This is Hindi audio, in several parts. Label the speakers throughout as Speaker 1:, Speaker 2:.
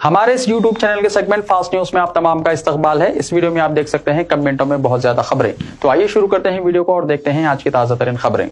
Speaker 1: हमारे इस YouTube चैनल के सेगमेंट फास्ट न्यूज में आप तमाम का इस्तकबाल है। इस वीडियो में आप देख सकते हैं कमेंटों में बहुत ज्यादा खबरें। तो आइए शुरू करते हैं वीडियो को और देखते हैं आज की ताजा तरीन खबरें।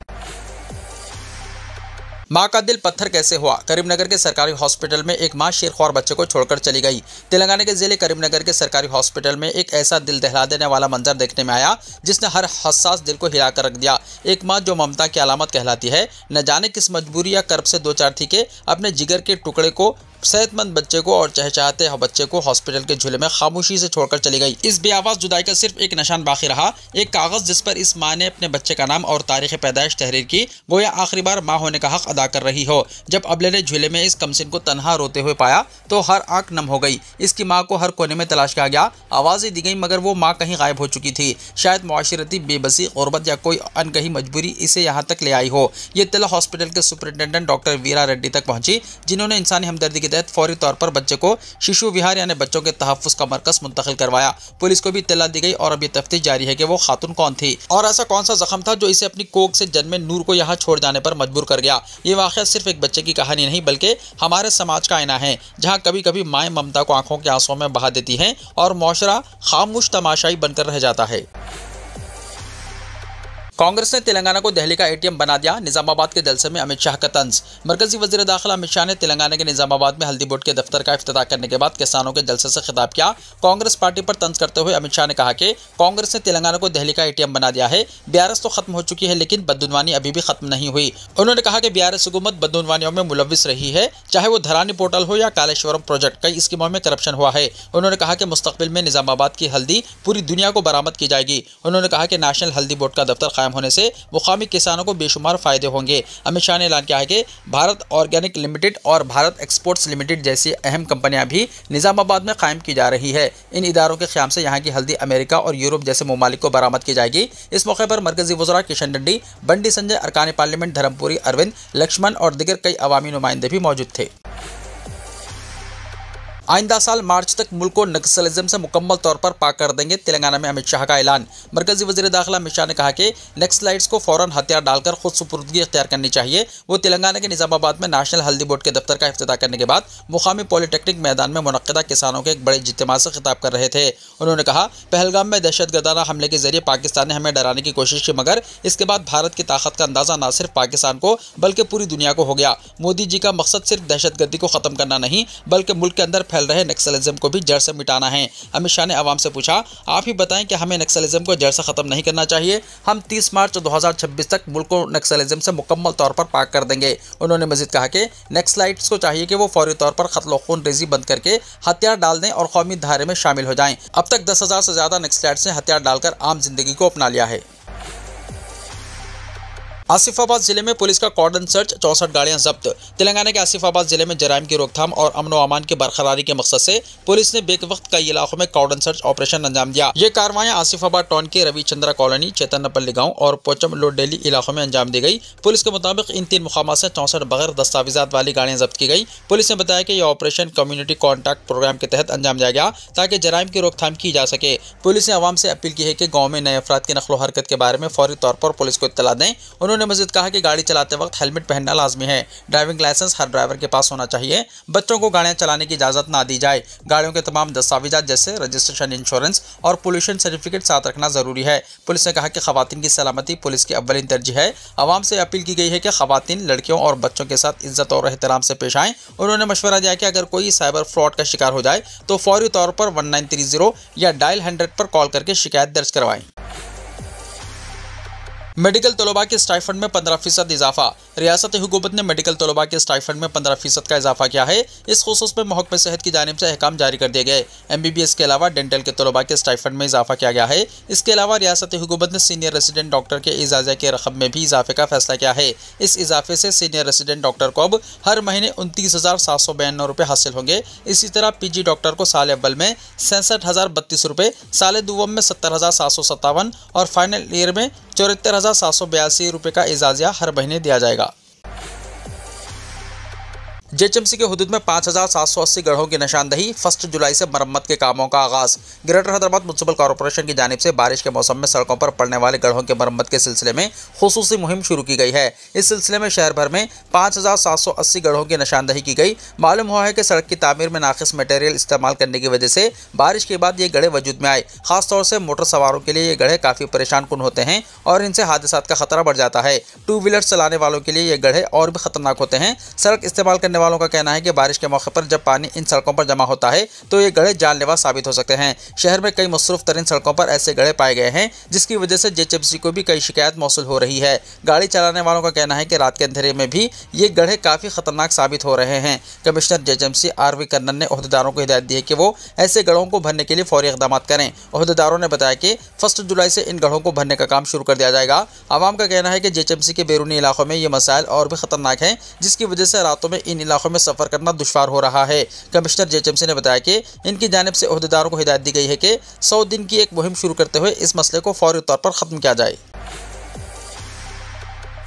Speaker 2: मां का दिल पत्थर कैसे हुआ? करीमनगर के सरकारी हॉस्पिटल में एक मां शेरख्वार बच्चे को छोड़कर चली गई। तेलंगाना के जिले करीमनगर के सरकारी हॉस्पिटल में एक ऐसा दिल दहला देने वाला मंजर देखने में आया जिसने हर हसास दिल को हिलाकर रख दिया। एक मां जो ममता की अलामत कहलाती है, न जाने किस मजबूरी या कर्ब से दो चार थी के अपने जिगर के टुकड़े को, सेहतमंद बच्चे को और चहचहाते बच्चे को हॉस्पिटल के झूले में खामोशी से छोड़कर चली गई। इस बेआवाज जुदाई का सिर्फ एक निशान बाकी रहा, एक कागज जिस पर इस मां ने अपने बच्चे का नाम और तारीख पैदाइश तहरीर की, गोया आखिरी बार मां होने का हक अदा कर रही हो। जब अबले ने झूले में इस कमसिन को तन्हा रोते हुए पाया तो हर आंख नम हो गई। इसकी मां को हर कोने में तलाश किया गया, आवाजें दी गई, मगर वो मां कहीं गायब हो चुकी थी। शायद मुआशरती बेबसी, गुर्बत या कोई अनकही मजबूरी इसे यहाँ तक ले आई हो। ये इत्तला हॉस्पिटल के सुपरिटेंडेंट डॉक्टर वीरा रेड्डी तक पहुंची, जिन्होंने इंसानी हमदर्दी के तहत फौरी तौर पर बच्चे को शिशु विहार यानी बच्चों के तहफ्फुज़ का मरकज मुंतकिल करवाया। पुलिस को भी इत्तला दी गई और अब ये तफ्तीश जारी है कि वो खातून कौन थी और ऐसा कौन सा जख्म था जो इसे अपनी कोख से जन्मे नूर को यहाँ छोड़ जाने पर मजबूर कर गया। ये वाक़या सिर्फ एक बच्चे की कहानी नहीं बल्कि हमारे समाज का आईना है, जहाँ कभी कभी माएँ ममता को आंखों के आंसुओं में बहा देती हैं और मुआशरा खामोश तमाशाई बनकर रह जाता है। कांग्रेस ने तेलंगाना को दिल्ली का एटीएम बना दिया, निजामाबाद के जलसे में अमित शाह का तंज। मरकजी वजीर दाखिला अमित शाह ने तेलंगाना के निजामाबाद में हल्दी बोर्ड के दफ्तर का इफ्तिताह करने के बाद किसानों के जलसे से खिताब किया। कांग्रेस पार्टी पर तंज करते हुए अमित शाह ने कहा कि कांग्रेस ने तेलंगाना को दिल्ली का एटीएम बना दिया है। बीआरएस तो खत्म हो चुकी है लेकिन बदउनवानी अभी भी खत्म नहीं हुई। उन्होंने कहा कि बीआरएस हुकूमत बदउनवानियों में मुलविस रही है, चाहे वो धरानी पोर्टल हो या कालेश्वरम प्रोजेक्ट, कई स्कीमों में करप्शन हुआ है। उन्होंने कहा कि मुस्तकबिल में निजामाबाद की हल्दी पूरी दुनिया को बरामद की जाएगी। उन्होंने कहा कि नेशनल हल्दी बोर्ड का दफ्तर कायम होने से मुकामी किसानों को बेशुमार फायदे होंगे। अमित शाह ने ऐलान किया है कि भारत ऑर्गेनिक लिमिटेड और भारत एक्सपोर्ट्स लिमिटेड जैसी अहम कंपनियां भी निजामाबाद में कायम की जा रही है। इन इदारों के क़याम से यहाँ की हल्दी अमेरिका और यूरोप जैसे ममालिक को बरामद की जाएगी। इस मौके पर मरकजी वज़रा किशन रेड्डी, बंडी संजय, अरकान पार्लियामेंट धर्मपुरी अरविंद, लक्ष्मण और दिगर कई अवामी नुमाइंदे भी मौजूद थे। आइंदा साल मार्च तक मुल्क को नक्सलिज्म से मुकम्मल तौर पर पाक कर देंगे, तेलंगाना में अमित शाह का ऐलान। मरकजी वज़ीर दाखिला अमित शाह ने कहा कि नक्सलाइट्स को फौरन हथियार डालकर खुद सुपुर्दगी इख्तियार करनी चाहिए। वो तेलंगाना के निजामाबाद में नेशनल हल्दी बोर्ड के दफ्तर का इफ्तिताह करने के बाद मुकामी पॉलिटेक्निक मैदान में मुनक्किदा किसानों के एक बड़े इज्तिमा से खिताब कर रहे थे। उन्होंने कहा, पहलगाम में दहशतगर्दाना हमले के जरिए पाकिस्तान ने हमें डराने की कोशिश की, मगर इसके बाद भारत की ताकत का अंदाजा न सिर्फ पाकिस्तान को बल्कि पूरी दुनिया को हो गया। मोदी जी का मकसद सिर्फ दहशतगर्दी को खत्म करना नहीं बल्कि मुल्क के अंदर फैल रहे नक्सलिज्म को भी जड़ से मिटाना है। अमित शाह ने आवाम से पूछा, आप ही बताएं कि हमें नक्सलिज्म को जड़ से खत्म नहीं करना चाहिए? हम 30 मार्च 2026 तक मुल्क को नक्सलिज्म से मुकम्मल तौर पर पाक कर देंगे। उन्होंने मजीद कहा कि नक्सलाइट्स को चाहिए कि वो फौरी तौर पर कत्ल खून रेजी बंद करके हथियार डाल दें और कौमी धारे में शामिल हो जाएं। अब तक 10,000 से ज्यादा नक्सलाइट्स ने हथियार डालकर आम जिंदगी को अपना लिया है। आसिफाबाद जिले में पुलिस का कॉर्डन सर्च, 64 गाड़ियां जब्त। तेलंगाना के आसिफाबाद जिले में जराइम की रोकथाम और अमन व अमान की बरकरारी के मकसद से पुलिस ने बेवक्त कई इलाकों में कॉर्डन सर्च ऑपरेशन अंजाम दिया। ये कार्रवाइयां आसिफाबाद टाउन के रविचंद्रा कॉलोनी, चैतन्यपल्ली गांव और पोचम लोडेली इलाकों में अंजाम दी गई। पुलिस के मुताबिक इन 3 मुकामात से 64 बगैर दस्तावेजात वाली गाड़ियां जब्त की गई। पुलिस ने बताया कि यह ऑपरेशन कम्युनिटी कॉन्टैक्ट प्रोग्राम के तहत अंजाम दिया गया ताकि जराइम की रोकथाम की जा सके। पुलिस ने आवाम से अपील की है कि गाँव में नए अफराद की नकलो हरकत के बारे में फौरी तौर पर पुलिस को इत्तला दें। उन्होंने मजीद कहा कि गाड़ी चलाते वक्त हेलमेट पहनना लाजमी है। ड्राइविंग लाइसेंस हर ड्राइवर के पास होना चाहिए। बच्चों को गाड़ियां चलाने की इजाजत ना दी जाए। गाड़ियों के तमाम दस्तावेजात जैसे रजिस्ट्रेशन, इंश्योरेंस और पोल्यूशन सर्टिफिकेट साथ रखना जरूरी है। पुलिस ने कहा कि खवातीन की सलामती पुलिस की अव्वलीन तरजीह है। आवाम से अपील की गई है कि खवातीन, लड़कियों और बच्चों के साथ इज्जत और एहतराम से पेश आएं। उन्होंने मशवरा दिया कि अगर कोई साइबर फ्रॉड का शिकार हो जाए तो फौरी तौर पर 1930 या डायल 100 पर कॉल करके शिकायत दर्ज करवाएं। मेडिकल तलबा के स्टाइफंड में 15% इजाफा। रियासती हुकूमत ने मेडिकल तलबा के स्टाइफंड में 15% का इजाफा किया है। इस खुसूस में महकमे सेहत की जानिब से अहकाम जारी कर दिए गए। MBBS के अलावा डेंटल के तलबा के स्टाइफंड में इजाफा किया गया है। इसके अलावा रियासती हुकूमत ने सीनियर रेसिडेंट डॉक्टर के इजाज़ा के रकम में भी इजाफे का फैसला किया है। इस इजाफे से सीनियर रेसिडेंट डॉक्टर को अब हर महीने 29,792 रुपये हासिल होंगे। इसी तरह PG डॉक्टर को साल अव्वल में 67,032 रुपये, साल दुवम में 70,757 और फाइनल ईयर में 74,782 रुपये का इजाज़ा हर महीने दिया जाएगा। जेएचएमसी के हुदूद में 5,780 गड्ढों की निशानदही। 1 जुलाई से मरम्मत के कामों का आगाज। ग्रेटर हैदराबाद म्युनिसिपल कॉर्पोरेशन की जानिब से बारिश के मौसम में सड़कों पर पड़ने वाले गड्ढों की मरम्मत के सिलसिले में खुसूसी मुहिम शुरू की गई है। इस सिलसिले में शहर भर में 5,780 गड्ढों की निशानदही की गई। मालूम हुआ है कि सड़क की तामीर में नाकिस मटेरियल इस्तेमाल करने की वजह से बारिश के बाद ये गड्ढे वजूद में आए। खासतौर से मोटर सवारों के लिए ये गड्ढे काफी परेशान कुन होते हैं और इनसे हादसात का खतरा बढ़ जाता है। 2 व्हीलर चलाने वालों के लिए ये गड्ढे और भी खतरनाक होते हैं। सड़क इस्तेमाल करने वालों का कहना है कि बारिश के मौके पर जब पानी इन सड़कों पर जमा होता है तो ये गड्ढे जानलेवा साबित हो सकते हैं। शहर में कई मसरूफ तरीन सड़कों पर ऐसे गड्ढे पाए गए हैं, जिसकी वजह से जेएचएमसी को भी कई शिकायत मौसूल हो रही है। गाड़ी चलाने वालों का कहना है कि रात के अंधेरे में भी ये गड्ढे काफी खतरनाक साबित हो रहे हैं। कमिश्नर जेएचएमसी आरवी कन्नन ने ओहदेदारों को हिदायत दी है कि वो ऐसे गड्ढों को भरने के लिए फौरी इक़दाम करें। ओहदेदारों ने बताया कि 1 जुलाई से इन गड्ढों को भरने का काम शुरू कर दिया जाएगा। आवाम का कहना है कि जेएचएमसी के बैरूनी इलाकों में ये मसाइल और भी खतरनाक हैं, जिसकी वजह से रातों में इन इलाकों में सफर करना दुश्वार हो रहा है। कमिश्नर जेएचएमसी ने बताया कि इनकी जानिब से ओहदेदारों को हिदायत दी गई है कि 100 दिन की एक मुहिम शुरू करते हुए इस मसले को फौरी तौर पर खत्म किया जाए।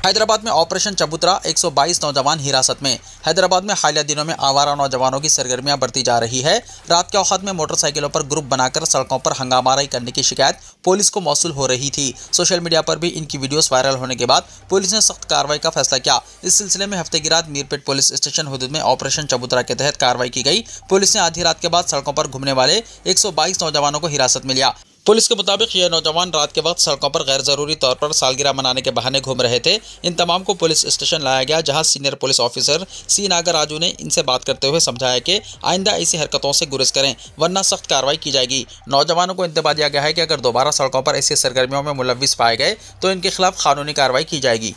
Speaker 2: हैदराबाद में ऑपरेशन चबूतरा, 122 नौजवान हिरासत में। हैदराबाद में हालिया दिनों में आवारा नौजवानों की सरगर्मियां बढ़ती जा रही है। रात के औकात में मोटरसाइकिलों पर ग्रुप बनाकर सड़कों पर हंगामाराई करने की शिकायत पुलिस को मौसूल हो रही थी। सोशल मीडिया पर भी इनकी वीडियोस वायरल होने के बाद पुलिस ने सख्त कार्रवाई का फैसला किया। इस सिलसिले में हफ्ते की रात मीरपेट पुलिस स्टेशन हुदूद में ऑपरेशन चबूतरा के तहत कार्रवाई की गई। पुलिस ने आधी रात के बाद सड़कों पर घूमने वाले 122 नौजवानों को हिरासत में लिया। पुलिस के मुताबिक ये नौजवान रात के वक्त सड़कों पर गैर जरूरी तौर पर सालगिरह मनाने के बहाने घूम रहे थे। इन तमाम को पुलिस स्टेशन लाया गया, जहां सीनियर पुलिस ऑफिसर सी नागर राजू ने इनसे बात करते हुए समझाया कि आइंदा ऐसी हरकतों से गुरेज करें, वरना सख्त कार्रवाई की जाएगी। नौजवानों को इंतबाह दिया गया है कि अगर दोबारा सड़कों पर ऐसी सरगर्मियों में मुलव्विस पाए गए तो इनके खिलाफ कानूनी कार्रवाई की जाएगी।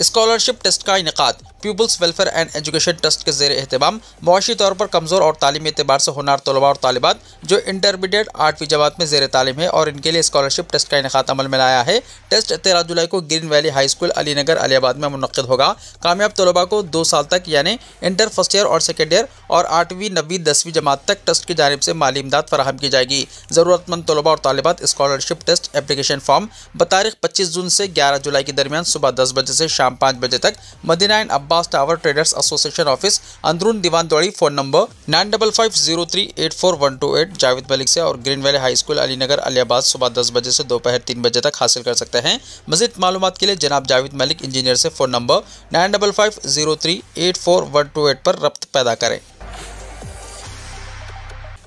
Speaker 2: स्कॉलरशिप टेस्ट का इनेकाद। People's Welfare and Education Trust के ज़ेर एहतमाम मुआशी तौर पर कमज़ोर और तालीमी एतबार से होनार तलबा और तालिबात जो इंटरमीडिएट 8वीं जमात में ज़ेर तालीम है और इनके लिए स्कॉलरशिप टेस्ट का इनेकाद अमल में लाया है। टेस्ट 13 जुलाई को green valley high school Alinagar Aliabad में मुनक्किद होगा। कामयाब तलबा को 2 साल तक यानी इंटर फर्स्ट ईयर और सेकेंड ईयर और 8वीं, 9वीं, 10वीं जमात तक ट्रस्ट की जानिब से माली इमदाद फराहम की जाएगी। ज़रूरतमंद तलबा और तालिबात स्कॉलरशिप टेस्ट एप्लीकेशन फॉर्म बतारीख 25 जून से 11 जुलाई के दरमियान सुबह 10 बजे से शाम 5 बजे तक Madina and Abbas Tower Traders Association office अंदरून दीवान दौड़ी, फ़ोन नंबर 9550384128 जावेद मलिक से और Green valley high school Alinagar Aliabad सुबह 10 बजे से दोपहर 3 बजे तक हासिल कर सकते हैं। मज़ीद मालूमात के लिए जनाब जावेद मलिक इंजीनियर से फ़ोन नंबर 9550384128 पर रब्त पैदा करें।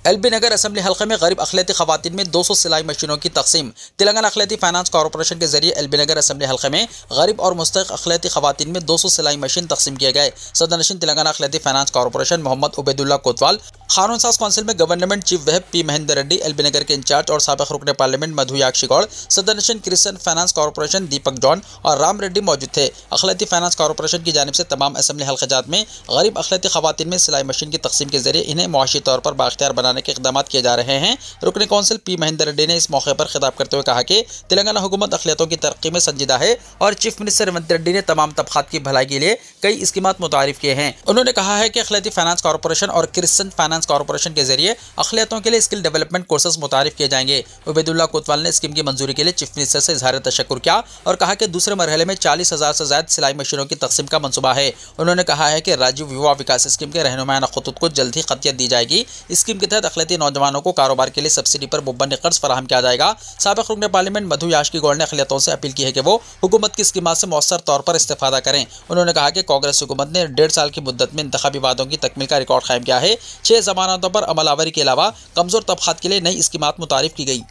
Speaker 2: एलबी नगर असेंबली हल्के में गरीब अखिलती खवातीन में 200 सिलाई मशीनों की तकसीम। तेलंगाना अखिलती फाइनेंस कॉर्पोरेशन के जरिए एलबी नगर असेंबली हल्के में गरीब और मुस्तहिक अखिलती खवातीन में 200 सिलाई मशीन तकसीम किए गए। सदरनशीन तेलंगाना अखिलती फाइनेंस कॉर्पोरेशन मोहम्मद उबैदुल्ला कोतवाल, कानून साज काउंसिल में government chief whip P Mahender Reddy, LB Nagar के इंचार्ज और साबिक रुकन पार्लियामेंट मधु याक्षी गौड़, सदरनशीन Christian finance corporation Deepak John और राम रेड्डी मौजूद थे। अखिलती फाइनेंस कॉर्पोरेशन की जानिब से तमाम असेंबली हल्क़ात में गरीब अखिलती खवातीन में सिलाई मशीन की तकसीम के जरिए इन्हें मुआशी तौर पर बाख्तियार बनाने के इक़दाम किए जा रहे हैं। रुकन कौंसिल पी महेंद्र रेड्डी ने इस मौके पर खिताब करते हुए कहा कि तेलंगाना हुकूमत अखिलियतों की तरक्की में संजीदा है और चीफ मिनिस्टर रेवंत रेड्डी ने तमाम तबकात की भलाई के लिए कई स्कीमात मुतारिफ किए हैं। उन्होंने कहा है कि अखिलती फाइनेंस कॉर्पोरेशन और क्रिश्चियन फाइनेंस कॉर्पोरेशन के जरिए अखिलियतों के लिए स्किल डेवलपमेंट कोर्सेज मुतारिफ किए जाएंगे। उबैदुल्ला कोतवाल ने स्कीम की मंजूरी के लिए चीफ मिनिस्टर से इजहार तशक्कुर किया और कहा कि दूसरे मरहले में 40,000 से ज्यादा सिलाई मशीनों की तकसीम का मंसूबा है। उन्होंने कहा है कि राजीव युवा विकास स्कीम के रहनुमायाना खतूत को जल्द ही खतियत दी जाएगी। इस स्कीम के तहत अखिलती नौजवानों को कारोबार के लिए सब्सिडी पर मुबन्नी कर्ज फराहम किया जाएगा। साबिक रुकन पार्लियामेंट मधु याक्षी गौड़ ने अखिलियतों से अपील की है कि वो हुकूमत की स्कीमात से मौसर तौर पर इस्तेफादा करें। उन्होंने कहा कि कांग्रेस हुकूमत ने 1.5 साल की मुद्दत में इंतखाबी वादों की तकमील का रिकॉर्ड कायम किया है। 6 जमानतों पर अमलावरी के अलावा कमजोर तबकात के लिए नई स्कीमात मुतारिफ की गई।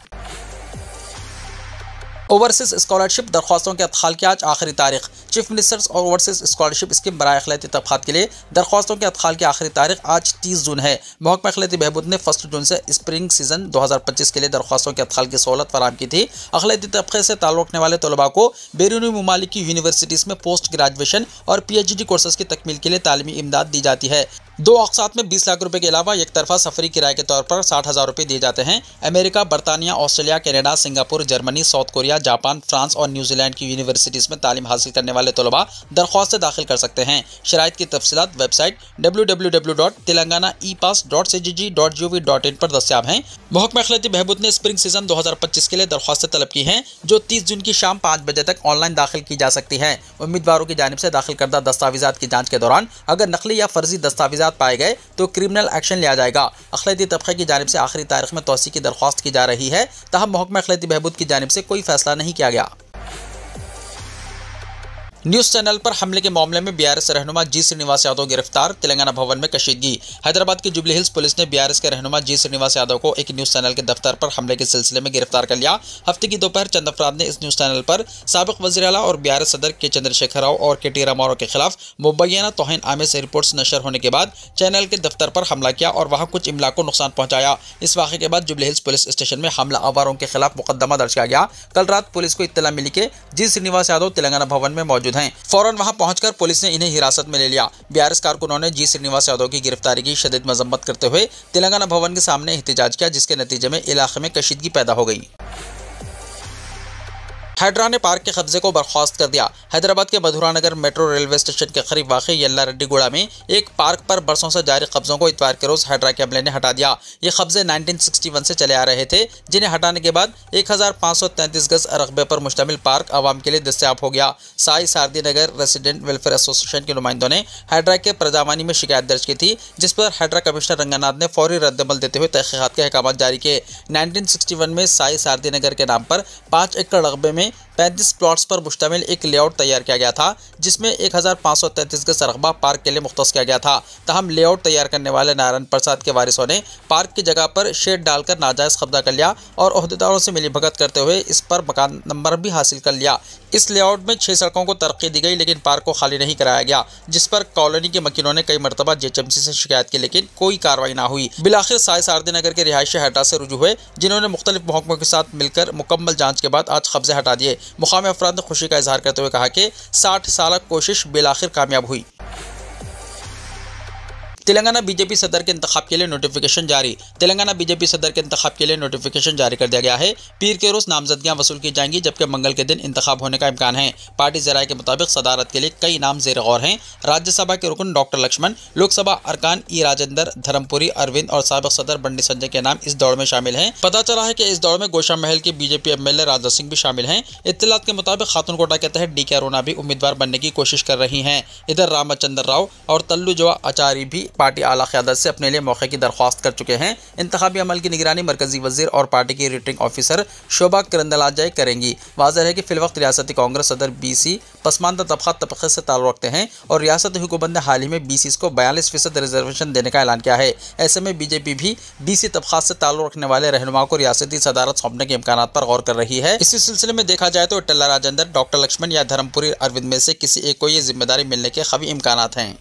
Speaker 2: ओवरसीज स्कॉलरशिप दरख्वास्तों के अदखाल की आज आखिरी तारीख। चीफ मिनिस्टर्स और ओवरसीज स्कॉलरशिप स्कीम बराए अखिलती तबकात के लिए दरख्वास्तों के अदखाल की आखिरी तारीख आज 30 जून है। महकमा अखिलती बहबूद ने 1 जून से स्प्रिंग सीजन 2025 के लिए दरख्वास्तों के अदखाल की सहूलत फराहम की थी। अखिलती तबके से ताल्लुक़ रखने वाले तलबा को बैरूनी ममालिक की यूनिवर्सिटीज़ में पोस्ट ग्रेजुएशन और PhD कोर्सेज की तकमील के लिए तालीमी इमदाद दी जाती है। 2 अक़सात में 20 लाख रुपए के अलावा एक तरफा सफरी किराए के तौर पर 60,000 रुपए दिए जाते हैं। अमेरिका, बरतानिया, Australia, Canada, Singapore, Germany, south Korea, Japan, France और न्यूजीलैंड की यूनिवर्सिटीज़ में तालीम हासिल करने वाले तलबा दरख्वास्त दाखिल कर सकते हैं। शराइत की तफसीलात वेबसाइट www.telanganaepass.cgg.gov.in पर दस्तियाब हैं। महकमा अखिलाती बहबूद ने स्प्रिंग सीजन 2025 के लिए दरख्वास्तें तलब की हैं, जो 30 जून की शाम 5 बजे तक ऑनलाइन दाखिल की जा सकती हैं। उम्मीदवारों की जानिब से दाखिल करदा दस्तावेजात की जांच के दौरान अगर नकली या फर्जी दस्तावेजात पाए गए तो क्रिमिनल एक्शन लिया जाएगा। अखिलाती तबक़े की जानिब से आखिरी तारीख में तौसी की दरख्वास्त की जा रही है, ताहम महकमा अखिलाती बहबूद की जानिब से कोई फैसला नहीं किया गया। न्यूज़ चैनल पर हमले के मामले में बीआरएस रहनुमा जी श्रीनिवास यादव गिरफ्तार, तेलंगाना भवन में कशीदगी। हैदराबाद की जुबली हिल्स पुलिस ने बीआरएस के रहनुमा जी श्रीनिवास यादव को एक न्यूज़ चैनल के दफ्तर पर हमले के सिलसिले में गिरफ्तार कर लिया। हफ्ते की दोपहर चंद अफराद ने इस न्यूज़ चैनल पर साबिक वज़ीर आला और बीआरएस सदर के चंद्रशेखर राव और के टी रामाराव के खिलाफ मुबैना तौहीन आमेज़ रिपोर्ट्स नशर होने के बाद चैनल के दफ्तर पर हमला किया और वहां कुछ इमला को नुकसान पहुंचाया। इस वाक़े के बाद जुबली हिल्स पुलिस स्टेशन में हमला आवारों के खिलाफ मुकदमा दर्ज किया गया। कल रात पुलिस को इत्तला मिली कि जी श्रीनिवास यादव तेलंगाना भवन में मौजूद हैं। फौरन वहां पहुंचकर पुलिस ने इन्हें हिरासत में ले लिया। बीआरएस कारकुनों ने जी श्रीनिवास यादव की गिरफ्तारी की शदीद मजम्मत करते हुए तेलंगाना भवन के सामने एहतजाज किया, जिसके नतीजे में इलाके में कशीदगी पैदा हो गई। हैदरा ने पार्क के कब्जे को बर्खास्त कर दिया। हैदराबाद के मधुरा नगर मेट्रो रेलवे स्टेशन के करीब वाक़ यल्ला रेड्डीगुड़ा में एक पार्क पर बरसों से जारी कब्जों को इतवार के रोज़ हैदरा के अमले ने हटा दिया। ये कब्जे 1961 से चले आ रहे थे, जिन्हें हटाने के बाद 1533 गज रकबे पर मुश्तमिल पार्क आवाम के लिए दस्तयाब हो गया। साई सारदी नगर रेसिडेंट वेलफेयर एसोसिएशन के नुमाइंदों ने हैदरा के प्रजावानी में शिकायत दर्ज की थी, जिस पर हैदरा कमिश्नर रंगानाथ ने फौरी रद्दमल देते हुए तहक़ीक़ात के अहकाम जारी किए। 1961 में साई सारदी नगर के नाम पर 5 एकड़ रकबे में 35 प्लॉट्स पर मुश्तमिल एक लेआउट तैयार किया गया था, जिसमें 1533 गज रकबा पार्क के लिए मुख्तस किया गया था। ताहम लेआउट तैयार करने वाले नारायण प्रसाद के वारिसों ने पार्क की जगह पर शेड डालकर नाजायज़ कब्जा कर लिया और ओहदेदारों से मिलीभगत करते हुए इस पर मकान नंबर भी हासिल कर लिया। इस लेआउट में 6 सड़कों को तरक्की दी गई, लेकिन पार्क को खाली नहीं कराया गया, जिस पर कॉलोनी के मकीनों ने कई मरतबा जेएचएमसी से शिकायत की, लेकिन कोई कार्रवाई ना हुई। बिलाखिर साई सारदी नगर के रिहायशी हैदरा से रुजू हुए, जिन्होंने मुख्तलिफ महकमों के साथ मिलकर मुकम्मल जाँच के बाद आज कब्जे हटा दिए। मुकामी अफराद ने खुशी का इजहार करते हुए कहा कि 60 साल कोशिश बिलाखिर कामयाब हुई। तेलंगाना बीजेपी सदर के इंतखाब के लिए नोटिफिकेशन जारी। तेलंगाना बीजेपी सदर के इंतखाब के लिए नोटिफिकेशन जारी कर दिया गया है। पीर के रोज़ नामजदगियां वसूल की जाएंगी, जबकि मंगल के दिन इंतखाब होने का इम्कान है। पार्टी ज़राए के मुताबिक सदारत के लिए कई नाम ज़ेर गौर हैं। राज्यसभा के रुकन डॉक्टर लक्ष्मण, लोकसभा अरकान ई राजेंद्र, धर्मपुरी अरविंद और साबिक सदर बंडी संजय के नाम इस दौड़ में शामिल हैं। पता चला है कि इस दौड़ में गोशा महल के बीजेपी एमएलए राजा सिंह भी शामिल हैं। इत्तलात के मुताबिक खातून कोटा के तहत डी.के. अरुणा भी उम्मीदवार बनने की कोशिश कर रही हैं। इधर रामचंद्र राव और तल्लू जवा आचार्य भी पार्टी आला क़यादत से अपने लिए मौके की दरख्वास्त कर चुके हैं। इंतखाबी अमल की निगरानी मरकजी वजीर और पार्टी की रिटर्निंग ऑफिसर शोभा करंदलाजे करेंगी। वाज़ेह है कि फिलवक्त रियासती कांग्रेस सदर बीसी पसमानदा तबके से ताल्लुक़ रखते हैं और रियासती हुकूमत ने हाल ही में बीसी को 42% रिजर्वेशन देने का ऐलान किया है। ऐसे में बीजेपी भी बीसी तबक़ात से ताल्लुक़ रखने वाले रहनुमाओं को रियासती सदारत सौंपने के इम्कानात पर गौर कर रही है। इसी सिलसिले में देखा जाए तो टल्ला राजेंद्र, डॉक्टर लक्ष्मण या धर्मपुरी अरविंद में से किसी एक को ये जिम्मेदारी मिलने के कवी इम्कानात हैं।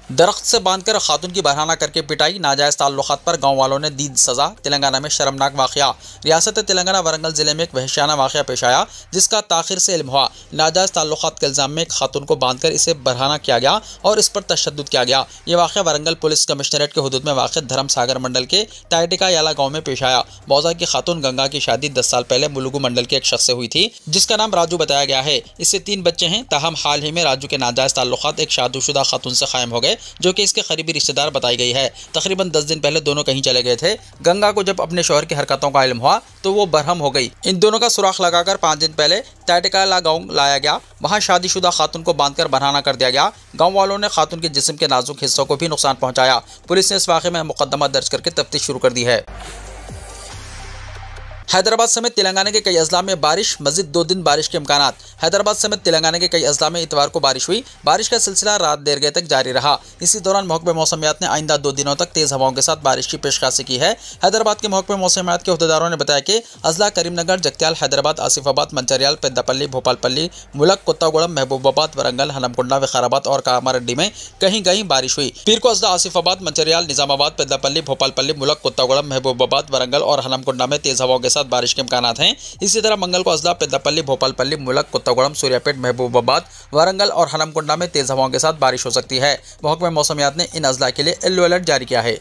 Speaker 2: दरख्त से बांधकर खातून की बरहाना करके पिटाई, नाजायज़ ताल्लुकात पर गाँव वालों ने दी सज़ा। तेलंगाना में शर्मनाक वाक़या। रियासत तेलंगाना वारंगल ज़िले में एक वहशियाना वाक़या पेश आया, जिसका ताख़िर से इल्म हुआ। नाजायज़ ताल्लुकात के इल्ज़ाम में एक खातून को बांधकर इसे बरहाना किया गया और इस पर तशद्दुद किया गया। ये वाक़या वारंगल पुलिस कमिश्नरेट के हुदूद में वाक़ धर्म सागर मंडल के ताइटिका याला गाँव में पेश आया। मौजा की खातून गंगा की शादी 10 साल पहले मुलुगु मंडल के एक शख्स से हुई थी, जिसका नाम राजू बताया गया है। इससे 3 बच्चे हैं। ताहम हाल ही में राजू के नाजायज़ ताल्लुकात एक शादीशुदा खातून से कायम हो गए, जो कि इसके करीबी रिश्तेदार बताई गई है। तकरीबन 10 दिन पहले दोनों कहीं चले गए थे। गंगा को जब अपने शौहर की हरकतों का इल्म हुआ तो वो बरहम हो गई। इन दोनों का सुराख लगाकर 5 दिन पहले ताइटिका गांव लाया गया। वहां शादीशुदा खातून को बांधकर बरहाना कर दिया गया। गांव वालों ने खातून के जिस्म के नाजुक हिस्सों को भी नुकसान पहुंचाया। पुलिस ने इस वाक़े में मुकदमा दर्ज करके तफ्तीश शुरू कर दी है। हैदराबाद समेत तेलंगाना के कई अजला में बारिश, मज़ीद 2 दिन बारिश के इम्कानात। हैदराबाद समेत तेलंगाना के कई अजला में इतवार को बारिश हुई। बारिश का सिलसिला रात देर गए तक जारी रहा। इसी दौरान महकमे मौसमियात ने आइंदा 2 दिनों तक तेज़ हवाओं के साथ बारिश की पेशकशी की है। हैदराबाद के महकमे मौसमियात के अहदेदारों ने बताया कि अजला करीमनगर, जगत्याल, हैदराबाद, आसिफाबाद, मंचरियाल, पेद्दापल्ली, भोपालपल्ली, मुलक, कोत्तागुड़म, महबूबाबाद, वरंगल, हनमकुंडा, विकाराबाद और कामारेड्डी में कहीं कहीं बारिश हुई। पीर को अजला आसिफाबाद, मंचरियाल, निजामाबाद, पेद्दापल्ली, भोपालपल्ली, मुलक, कोत्तागुड़म, महबूबाबाद, वरंगल और हनमकुंडा में तेज़ हवाओं के साथ बारिश के इम्कानात हैं। इसी तरह मंगल को अजला, पेद्दापल्ली, भोपालपल्ली, मुलक, कुत्तागुड़म, सूर्यापेट, महबूबाबाद, वारंगल और हनमकुंडा में तेज हवाओं के साथ बारिश हो सकती है। महकमा मौसमियात ने इन अजला के लिए येलो अलर्ट जारी किया है।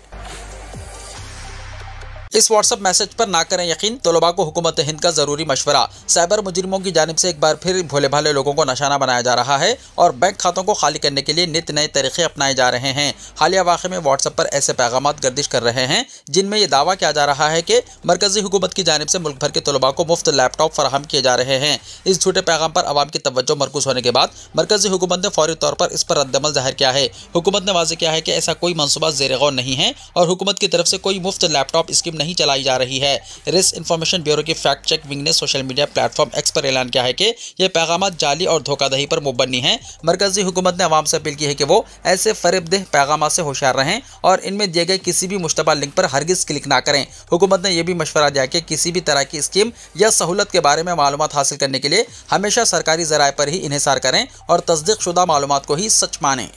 Speaker 2: इस व्हाट्सएप मैसेज पर ना करें यकीन, तलबा को हुकूमत हिंद का जरूरी मशवरा। साइबर मुजरिमों की जानिब से एक बार फिर भोले भाले लोगों को निशाना बनाया जा रहा है और बैंक खातों को खाली करने के लिए नित नए तरीके अपनाए जा रहे हैं। हालिया वाक़े में व्हाट्सएप पर ऐसे पैगामात गर्दिश कर रहे हैं जिनमें यह दावा किया जा रहा है कि मरकजी हुकूमत की जानिब से मुल्क भर के तलबा को मुफ्त लैपटॉप फराहम किए जा रहे हैं। इस झूठे पैगाम पर आवाम की तवज्जो मरकूज होने के बाद मरकजी हुकूमत ने फौरी तौर पर इस पर रद्दमल जाहिर किया है। हुकूमत ने वाज़ेह किया है कि ऐसा कोई मनसूबा ज़ेर गौर नहीं है और हुकूमत की तरफ से कोई मुफ्त लैपटॉप स्कीम नहीं चलाई जा रही है। रिस्क इंफॉर्मेशन ब्यूरो की फैक्ट चेक विंग ने सोशल मीडिया प्लेटफॉर्म एक्स पर ऐलान किया है कि ये पैगामात जाली और धोखाधड़ी पर मुबन्नी हैं। मरकजी हुकूमत ने आवाम से अपील की है कि वो ऐसे फरेबदेह पैगामात से होशियार रहें और इनमें दिए गए किसी भी मुश्तबा लिंक पर हरगिज क्लिक ना करें। हुकूमत ने यह भी मशवरा दिया कि किसी भी तरह की स्कीम या सहूलत के बारे में मालूमात हासिल करने के लिए हमेशा सरकारी ज़राए पर ही इन्हिसार करें और तस्दीक शुदा मालूमात को ही सच मानें।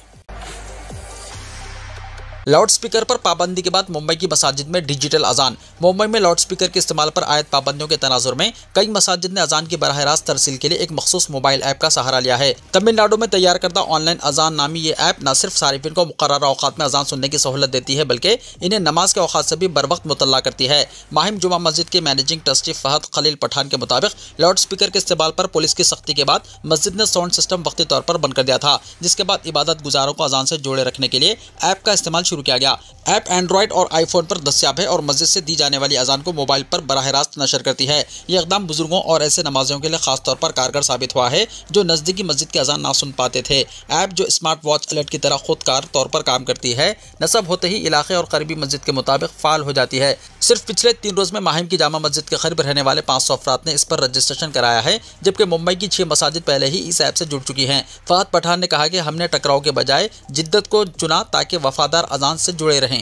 Speaker 2: लाउड स्पीकर पर पाबंदी के बाद मुंबई की मसाजिद में डिजिटल अजान। मुंबई में लाउड स्पीकर के इस्तेमाल पर आयत पाबंदियों के तनाजुर में कई मसाजिद ने अजान की बराह रास्त तरसील के लिए एक मखसूस मोबाइल ऐप का सहारा लिया है। तमिलनाडु में तैयार करदा ऑनलाइन अजान नामी ये ऐप न सिर्फ सारिफिन को मुकर्रर औकात में अजान सुनने की सहूलत देती है बल्कि इन्हें नमाज के औकात से भी बर वक्त मुतल्ला करती है। माहिम जुमा मस्जिद के मैनेजिंग ट्रस्टी फहद खलील पठान के मुताबिक लाउड स्पीकर के इस्तेमाल पर पुलिस की सख्ती के बाद मस्जिद ने साउंड सिस्टम वक्ती तौर पर बंद कर दिया था, जिसके बाद इबादत गुजारों को अजान से जोड़े रखने के लिए ऐप का इस्तेमाल शुरू किया गया। ऐप एंड्रॉयड और आईफोन पर दस्तियाब है और मस्जिद से दी जाने वाली अजान को मोबाइल पर बराह रास्त नशर करती है। ये इक़दाम बुजुर्गों और ऐसे नमाजियों के लिए खास तौर पर कारगर साबित हुआ है जो नज़दीकी मस्जिद की अजान ना सुन पाते थे। ऐप जो स्मार्ट वॉच अलर्ट की तरह खुदकार तौर पर काम करती है, नस्ब होते ही इलाके और करीबी मस्जिद के मुताबिक फ़ाल हो जाती है। सिर्फ पिछले 3 रोज़ में माहिम की जामा मस्जिद के करीब रहने वाले 500 अफराद ने इस पर रजिस्ट्रेशन कराया है, जबकि मुंबई की 6 मसाजिद पहले ही इस ऐप से जुड़ चुकी हैं। फहद पठान ने कहा कि हमने टकराव के बजाय जिद्दत को चुना ताकि वफादार अजान से जुड़े रहें।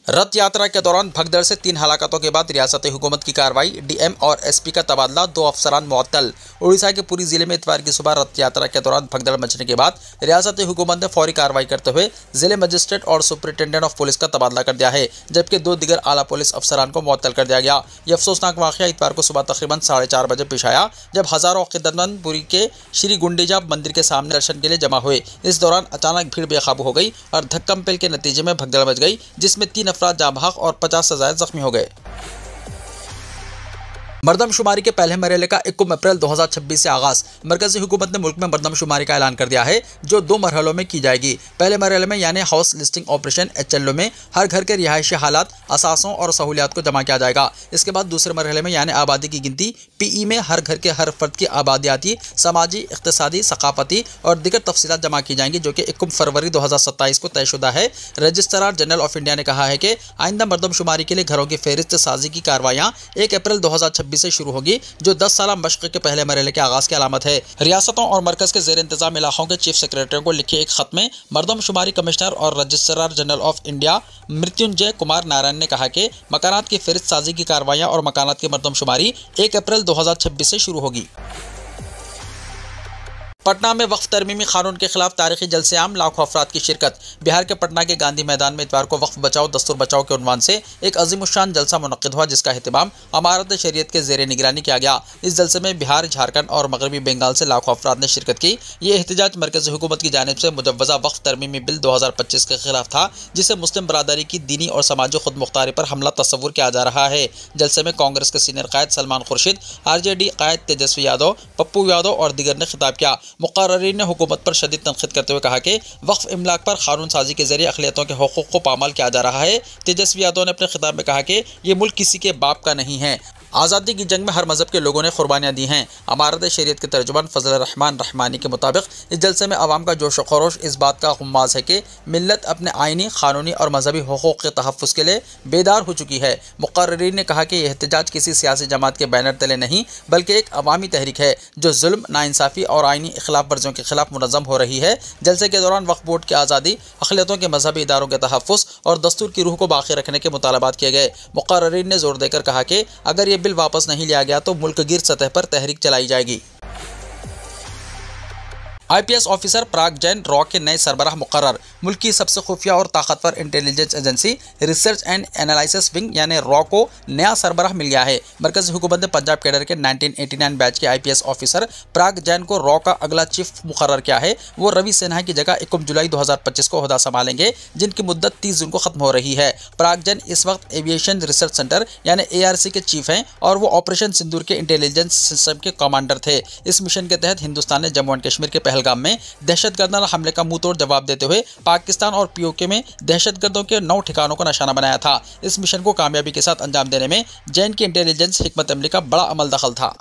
Speaker 2: रथ यात्रा के दौरान भगदड़ से 3 हलाकतों के बाद रियासती हुकूमत की कार्रवाई, डीएम और एसपी का तबादला, 2 अफसरान मुअत्तल। उड़ीसा के पुरी जिले में इतवार की सुबह रथ यात्रा के दौरान भगदड़ मचने के बाद रियासती हुकूमत ने फौरी कार्रवाई करते हुए जिले मजिस्ट्रेट और सुपरिटेंडेंट ऑफ पुलिस का तबादला कर दिया है, जबकि 2 दीगर आला पुलिस अफसरान को मुअत्तल कर दिया गया। यह अफसोसनाक वाक़या इतवार को सुबह तकरीबन 4:30 बजे पेश आया, जब हज़ारों अक़ीदतमंद पुरी के श्री गुंडीजा मंदिर के सामने दर्शन के लिए जमा हुए। इस दौरान अचानक भीड़ बेकाबू हो गई और धक्कम-पेल के नतीजे में भगदड़ मच गई, जिसमें 3 अफराद जाँ बहक और 50 से ज़्यादा जख्मी हो गए। मरदमशुमारी के पहले मरहले का 21 अप्रैल 2026 से आगाज़। मरकजी हुकूमत ने मुल्क में मरदमशुमारी का ऐलान कर दिया है, जो 2 मरहलों में की जाएगी। पहले मरहले में यानी हाउस लिस्टिंग ऑपरेशन HLO में हर घर के रिहायशी हालात, असासों और सहूलियात को जमा किया जाएगा। इसके बाद दूसरे मरहले में यानी आबादी की गिनती PE में हर घर के हर फर्द की आबादियाती, समाजी, इक़्तिसादी, सकाफ़ती और दीगर तफसीलात जमा की जाएंगी, जो कि 21 फरवरी 2027 को तयशुदा है। रजिस्ट्रार जनरल ऑफ इंडिया ने कहा है कि आइंदा मरदमशुमारी के लिए घरों की फहरिस्त साजी की कार्रवाइयाँ 1 अप्रैल 2026 से शुरू होगी, जो 10 साल मशक़ के पहले मरहले के आगाज़ की अलामत है। रियासतों और मरकज़ के ज़ेर इंतज़ाम इलाक़ों के चीफ सेक्रेटरियों को लिखे एक ख़त में मरदमशुमारी कमिश्नर और registrar general of India Mrityunjay Kumar Narayan ने कहा कि मकानात की फहरिस्त साजी की कार्रवाइयाँ और मकानात की मरदमशुमारी 1 अप्रैल 2026 से शुरू होगी। पटना में वक्फ तरमीमी कानून के खिलाफ तारीखी जलसे-आम, लाखों अफराद की शिरकत। बिहार के पटना के गांधी मैदान में इतवार को वक्फ बचाओ दस्तूर बचाओ के उन्वान से एक अज़ीमुश्शान जलसा मुनक़्क़िद हुआ, जिसका एहतिमाम अमारत शरीयत के ज़ेर निगरानी किया गया। इस जलसे में बिहार, झारखंड और मगरबी बंगाल से लाखों अफराद ने शिरकत की। ये एहतजाज मरकज़ी हुकूमत की जानिब से मुजव्वज़ा वक्फ तरमीमी बिल 2025 के खिलाफ था, जिसे मुस्लिम बरादरी की दीनी और समाजी खुदमुख्तारी पर हमला तस्वुर किया जा रहा है। जलसे में कांग्रेस के सीनियर कायद सलमान खुर्शीद, RJD कायद तेजस्वी यादव, पप्पू यादव और दीगर ने खिताब किया। मुक़र्ररीन ने हुकूमत पर शदीद तनक़ीद करते हुए कहा कि वक्फ इमलाक पर कानून साजी के जरिए अक़लियतों के हुकूक़ को पामाल किया जा रहा है। तेजस्वी यादव ने अपने खिताब में कहा कि ये मुल्क किसी के बाप का नहीं है। आज़ादी की जंग में हर मज़हब के लोगों ने कुर्बानियाँ दी हैं। अमारत शरीयत के तर्जुमान फजल रहमान रहमानी के मुताबिक इस जलसे में आवाम का जोश व खरोश इस बात का गुम्माज़ है कि मिल्लत अपने आइनी, क़ानूनी और मजहबी हुकूक़ के तहफ़्फ़ुज़ के लिए बेदार हो चुकी है। मुक़र्ररीन ने कहा कि यह एहतजाज किसी सियासी जमात के बैनर तले नहीं बल्कि एक अवामी तहरीक है, जो जुल्म, नाइंसाफ़ी और आइनी खिलाफ वर्जियों के खिलाफ मुनज़्ज़म हो रही है। जलसे के दौरान वक्फ बोर्ड की आज़ादी, अक़लियतों के मजहबी इदारों के तहफ़्फ़ुज़ और दस्तूर की रूह को बाक़ी रखने के मुतालबात किए गए। मुक़र्ररीन ने जोर देकर कहा कि अगर ये बिल वापस नहीं लिया गया तो मुल्क गिर सतह पर तहरीक चलाई जाएगी। IPS ऑफिसर पराग जैन रॉ के नए सरबराह मुकर्रर। मुल्क की सबसे खुफिया और ताकतवर intelligence agency research and analysis wing यानी रॉ को नया सरबराह मिल गया है। मरकजी हुकूमत ने पंजाब कैडर के 1989 बैच के IPS ऑफिसर पराग जैन को रॉ का अगला चीफ मुकर्रर किया है। वो रवि सिन्हा की जगह 21 जुलाई 2025 को ओहदा संभालेंगे, जिनकी मुद्दत 30 जून को खत्म हो रही है। पराग जैन इस वक्त एविएशन रिसर्च सेंटर यानी ARC के चीफ हैं और वो ऑपरेशन सिंदूर के इंटेलिजेंस सिस्टम के कमांडर थे। इस मिशन के तहत हिंदुस्तान ने जम्मू एंड कश्मीर के पहलगाम में दहशतगर्दाना हमले का मुंहतोड़ जवाब देते हुए पाकिस्तान और POK में दहशतगर्दों के 9 ठिकानों को निशाना बनाया था। इस मिशन को कामयाबी के साथ अंजाम देने में जैन की इंटेलिजेंस हिकमत अमली का बड़ा अमल दखल था।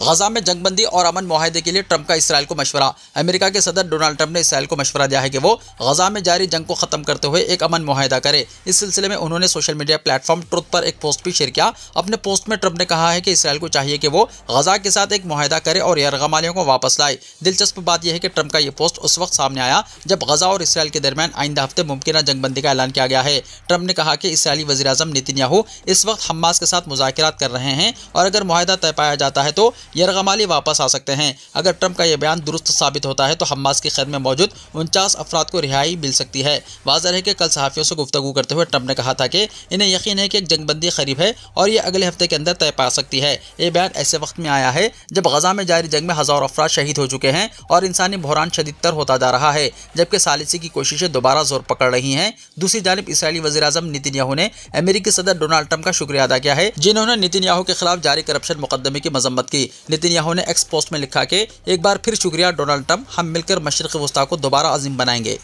Speaker 2: गजा में जंगबंदी और अमन मुआहदे के लिए ट्रंप का इसराइल को मशवरा। अमेरिका के सदर डोनाल्ड ट्रंप ने इसराइल को मशवरा दिया है कि वो गजा में जारी जंग को खत्म करते हुए एक अमन मुआहदा करे। इस सिलसिले में उन्होंने सोशल मीडिया प्लेटफॉर्म ट्रुथ पर एक पोस्ट भी शेयर किया। अपने पोस्ट में ट्रंप ने कहा है कि इसराइल को चाहिए कि वो गजा के साथ एक मुआहदा करे और यरगमालियों को वापस लाए। दिलचस्प बात यह है कि ट्रंप का ये पोस्ट उस वक्त सामने आया जब गजा और इसराइल के दरमियान आइंदा हफ्ते मुमकिन जंगबंदी का ऐलान किया गया है। ट्रंप ने कहा कि इसराइली वज़ीर आज़म नेतन्याहू इस वक्त हमास के साथ मुज़ाकरात कर रहे हैं और अगर मुआहदा तय पाया जाता है तो यरगमाली वापस आ सकते हैं। अगर ट्रंप का यह बयान दुरुस्त साबित होता है तो हमास की कैद में मौजूद 49 अफराद को रिहाई मिल सकती है। वाज़ेह है कि कल सहाफ़ियों से गुफ्तगू करते हुए ट्रंप ने कहा था कि इन्हें यकीन है कि एक जंगबंदी करीब है और ये अगले हफ्ते के अंदर तय पा सकती है। ये बयान ऐसे वक्त में आया है जब गजा में जारी जंग में हज़ारों अफराद शहीद हो चुके हैं और इंसानी बहरान शदीदतर होता जा रहा है, जबकि सालिसी की कोशिशें दोबारा जोर पकड़ रही हैं। दूसरी जानिब इसराइली वज़ीर आज़म नेतन्याहू ने अमेरिकी सदर डोनाल्ड ट्रंप का शुक्रिया अदा किया है, जिन्होंने नेतन्याहू के खिलाफ जारी करप्शन मुकदमे की मजम्मत की। नेतन्याहू ने पोस्ट में लिखा कि एक बार फिर शुक्रिया डोनाल्ड ट्रंप, हम मिलकर मशरिक़ वस्ता को दोबारा अजीम बनाएंगे।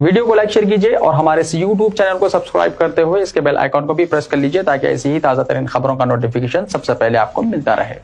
Speaker 1: वीडियो को लाइक शेयर कीजिए और हमारे इस YouTube चैनल को सब्सक्राइब करते हुए इसके बेल आइकॉन को भी प्रेस कर लीजिए ताकि ऐसी ही ताज़ा तरीन खबरों का नोटिफिकेशन सबसे पहले आपको मिलता रहे।